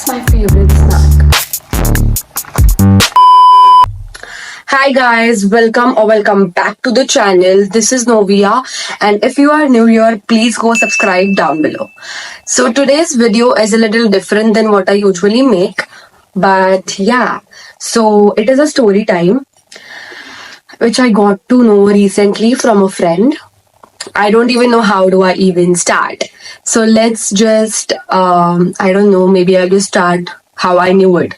my favorite snack. Hi guys, welcome back to the channel. This is Novia, and if you are new here, please go subscribe down below. So today's video is a little different than what I usually make, but yeah. So it is a story time which I got to know recently from a friend. I don't even know how do I even start. So let's just I don't know, maybe I'll just start how I knew it.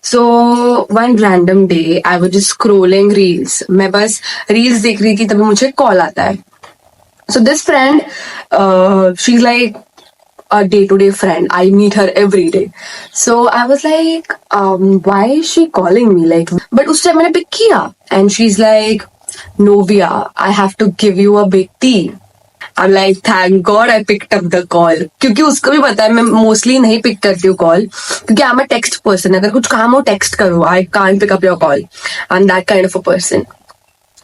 So one random day I was just scrolling reels. मैं बस reels देख रही थी तभी मुझे call आता है. So this friend, she's like a day-to-day friend. I meet her every day. So I was like, why is she calling me? Like, but उस टाइम मैंने pick किया and she's like, Novia, I have to give you a big tea. I'm like, thank God I picked up the call. क्योंकि उसको भी पता है मैं mostly नहीं पिक करती हूँ कॉल क्योंकि I'm a text person. अगर कुछ काम हो टेक्स्ट करो. I can't pick up your call. I'm that kind of a person.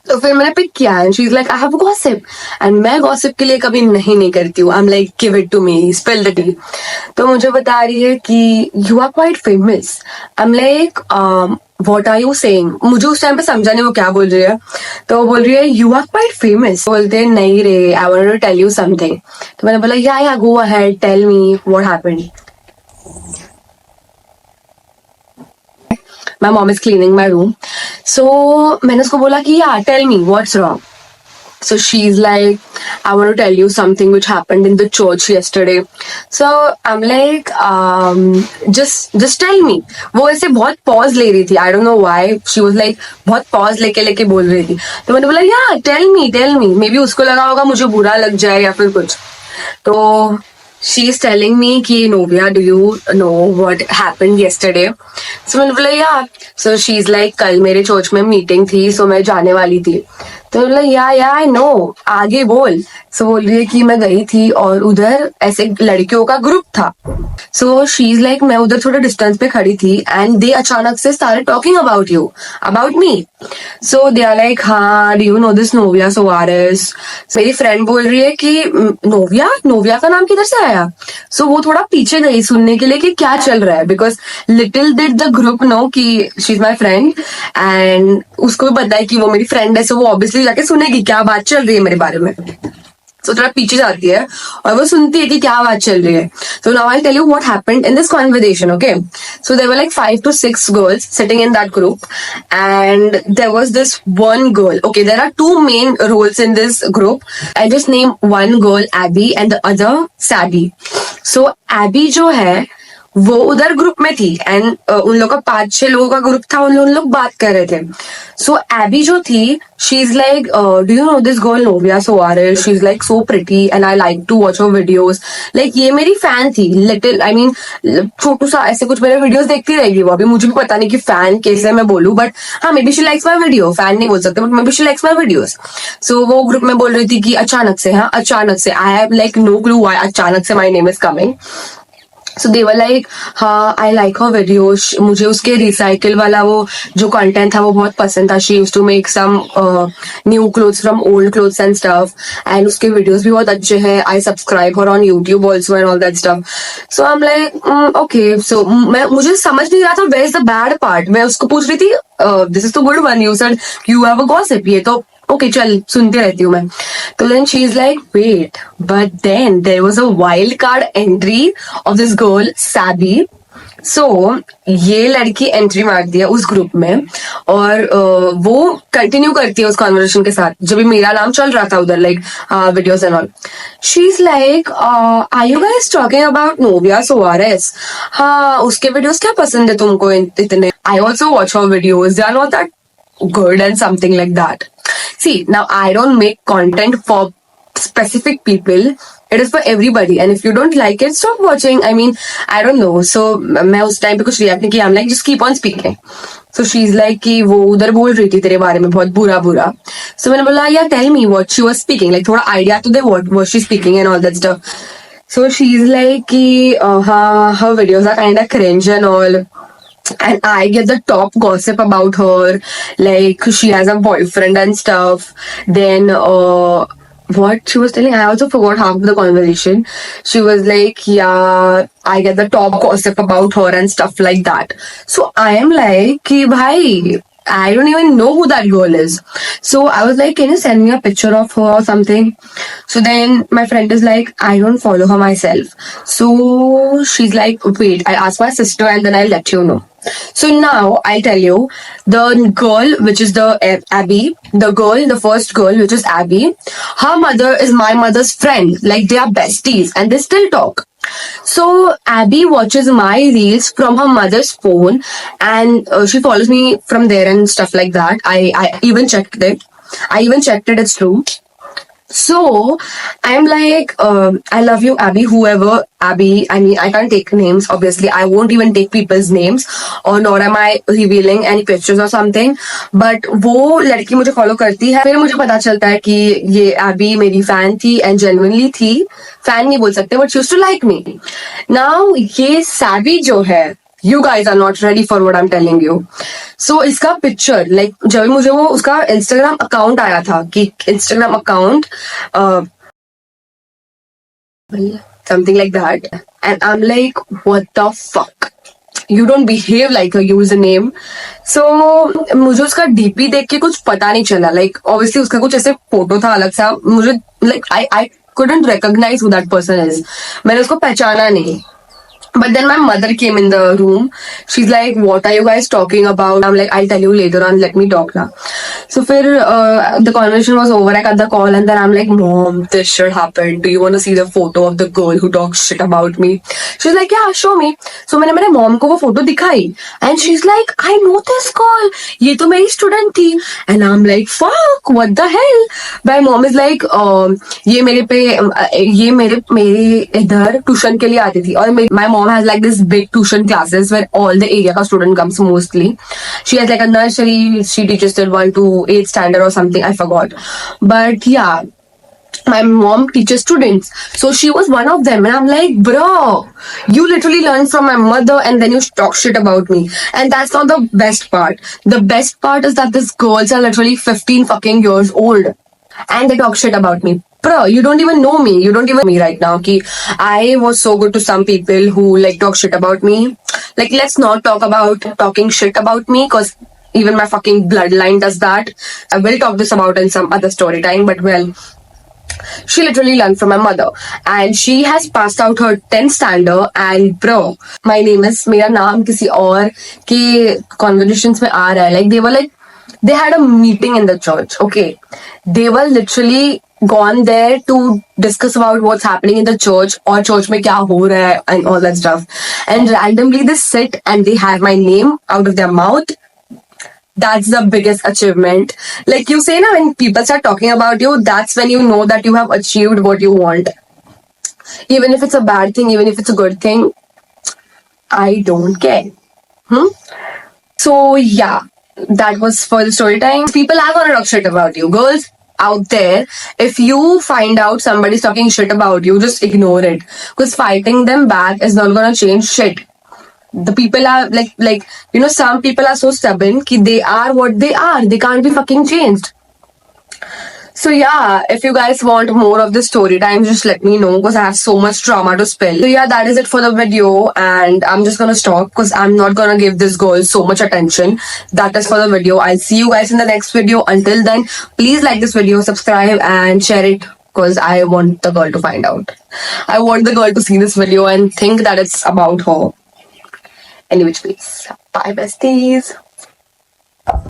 तो फिर मैंने पिक किया and she is like I have gossip and मैं गॉसिप के लिए कभी नहीं करती हूँ. I am like give it to me, spill the tea. तो मुझे बता रही है कि you are quite famous. I am like what are you saying. मुझे उस टाइम पे समझा नहीं वो क्या बोल रही है. तो वो बोल रही है यू आर क्वाइट फेमस. बोलते हैं नहीं रे, I want to tell you something. तो मैंने बोला yeah go ahead, tell me what happened. My mom is cleaning my room. So मैंने उसको बोला कि yeah, tell me what's wrong. So she's like, I want to tell you something which happened in the church yesterday. So I'm like, just tell me. वो ऐसे बहुत pause ले रही थी. I don't know why. She was like बहुत pause लेके बोल रही थी. तो मैंने बोला yeah, tell me. Maybe उसको लगा होगा मुझे बुरा लग जाए या फिर कुछ. तो she is telling me कि Novia, do you know what happened yesterday? So मैंने बोला yeah. So she's like कल मेरे चर्च में मीटिंग थी, so मैं जाने वाली थी. तो मैंने बोला yeah I know, आगे बोल. So बोल रही है कि मैं गई थी और उधर ऐसे लड़कियों का ग्रुप था. So she's like मैं उधर थोड़ा डिस्टेंस पे खड़ी थी and they अचानक से started talking about you, about me. So they are like हाँ, do you know this Novia Soares? मेरी फ्रेंड बोल रही है कि नोविया का नाम किधर से आया. So वो थोड़ा पीछे गई सुनने के लिए कि क्या चल रहा है, because little did the group know कि she's my friend and उसको भी पता है कि वो मेरी फ्रेंड है. So वो obviously जाके सुनेगी क्या बात चल रही है मेरे बारे में. So थोड़ा पीछे जाती है और वो सुनती है कि क्या बात चल रही है. So now I'll tell you what happened in this conversation, okay? So there were like 5 to 6 girls sitting in that group and there was this one girl. Okay, there are two main roles in this group. I just name one girl Abby and the other Sabby. So Abby जो है वो उधर group में थी and उन लोग का 5-6 लोगों का ग्रुप था. उन लोग बात कर रहे थे. सो एबी जो थी she is like do you know this girl Novia Soares, she is like so pretty and I like to watch her videos. Like ये मेरी फैन थी लिटिल, आई मीन छोटू सा ऐसे कुछ मेरे वीडियोस देखती रहेगी वो. अभी मुझे भी पता नहीं कि फैन कैसे मैं बोलूं, बट हाँ maybe she likes my video. Fan नहीं बोल सकते but maybe she likes my videos. So वो ग्रुप में बोल रही थी कि अचानक से I have like no clue why अचानक से my name is coming. So they were like हाँ आई लाइक हर वीडियोज. मुझे उसके रिसाइकिल वाला वो जो कंटेंट था वो बहुत पसंद था. She used to make some new clothes from old clothes and stuff and उसके वीडियोज भी बहुत अच्छे हैं. I subscribe her on YouTube also and all that stuff. So I am like okay. So मुझे समझ नहीं रहा था where is the bad part. मैं उसको पूछ रही थी this is the good one, you said you have a gossip. ये तो ओके चल सुनती रहती हूँ मैं. तो then she is like wait, but then there was a wild card entry of this girl Saby. So ये लड़की एंट्री मार दिया उस ग्रुप में और वो कंटिन्यू करती है उस कॉन्वर्सेशन के साथ जब भी मेरा नाम चल रहा था उधर like videos and all. She is like are you guys talking about Novia Soares? हाँ उसके वीडियोस क्या पसंद है तुमको इतने? I also watch her videos, they are not that good and something like that. See, now I don't make content for specific people. It is for everybody and if you don't like it, stop watching. I mean, I don't know. So मैं उस time पे कुछ react नहीं किया. I'm like just keep on speaking. So she's like कि वो उधर बोल रही थी तेरे बारे में बहुत बुरा. So मैंने बोला yeah tell me what she was speaking. Like थोड़ा idea तो दे what was she speaking and all that stuff. So she's like कि हाँ her videos are kind of cringe and all. And I get the top gossip about her, like she has a boyfriend and stuff. Then what she was telling, I also forgot half of the conversation. She was like, yeah, I get the top gossip about her and stuff like that. So I am like, ki bhai, I don't even know who that girl is. So I was like, can you send me a picture of her or something? So then my friend is like, I don't follow her myself. So she's like, wait, I'll ask my sister and then I'll let you know. So now I'll tell you, the girl, which is the Abby, the first girl, which is Abby, her mother is my mother's friend. Like they are besties and they still talk. So Abby watches my reels from her mother's phone, and she follows me from there and stuff like that. I even checked it. It's true. So I'm like, I love you, Abby. Whoever Abby, I mean, I can't take names. Obviously, I won't even take people's names, or nor am I revealing any pictures or something. But वो लड़की मुझे follow करती है. फिर मुझे पता चलता है कि ये Abby मेरी fan थी and genuinely थी. Fan नहीं बोल सकते, but she used to like me. Now ये Savvy जो है, you guys are not ready for what I'm telling you. So इसका पिक्चर लाइक जब मुझे वो उसका इंस्टाग्राम अकाउंट आया था कि Instagram account something like that, and I'm like, what the fuck, you don't behave like a username. So मुझे उसका डीपी देख के कुछ पता नहीं चला. लाइक ऑब्वियसली उसका कुछ ऐसे फोटो था अलग सा. मुझे like I couldn't recognize who that person is. मैंने उसको पहचाना नहीं. But then my mother came in the room. She's like, what are you guys talking about? I'm like, I'll tell you later on. Let me talk now. So the conversation was over. I cut the call and then I'm like, Mom, this shit happened. Do you want to see the photo of the girl who talks shit about me? She's like, yeah, show me. So मैंने मेरे mom को वो photo दिखाई. And she's like, I know this girl. ये तो मेरी student थी. And I'm like, fuck, what the hell? My mom is like, ये मेरे इधर ट्यूशन के लिए आती थी. और my mom has like this big tuition classes where all the area ka student comes mostly. She has like a nursery. She teaches till 1 to 8 standard or something. I forgot. But yeah, my mom teaches students. So she was one of them. And I'm like, bro, you literally learned from my mother and then you talk shit about me. And that's not the best part. The best part is that these girls are literally 15 fucking years old. And they talk shit about me. Bro, you don't even know me. You don't even know me right now. Ki I was so good to some people who like talk shit about me. Like, let's not talk about talking shit about me because even my fucking bloodline does that. I will talk this about in some other story time, but well, she literally learned from my mother and she has passed out her 10th standard. And bro, my name is, मेरा नाम किसी और के conversations में आ रहा है. Like they had a meeting in the church. Okay, they were literally gone there to discuss about what's happening in the church or church में क्या हो रहा है and all that stuff. And randomly they sit and they have my name out of their mouth. That's the biggest achievement. Like you say now, when people start talking about you, that's when you know that you have achieved what you want. Even if it's a bad thing, even if it's a good thing, I don't care. So yeah, that was for the story time. People are gonna talk shit about you. Girls out there, if you find out somebody's talking shit about you, just ignore it. Because fighting them back is not gonna change shit. The people are like some people are so stubborn ki they are what they are. They can't be fucking changed. So yeah, if you guys want more of this story time, just let me know because I have so much trauma to spill. So yeah, that is it for the video and I'm just gonna stop because I'm not gonna give this girl so much attention. That is for the video. I'll see you guys in the next video. Until then, please like this video, subscribe and share it because I want the girl to find out. I want the girl to see this video and think that it's about her. Any which ways. Bye besties.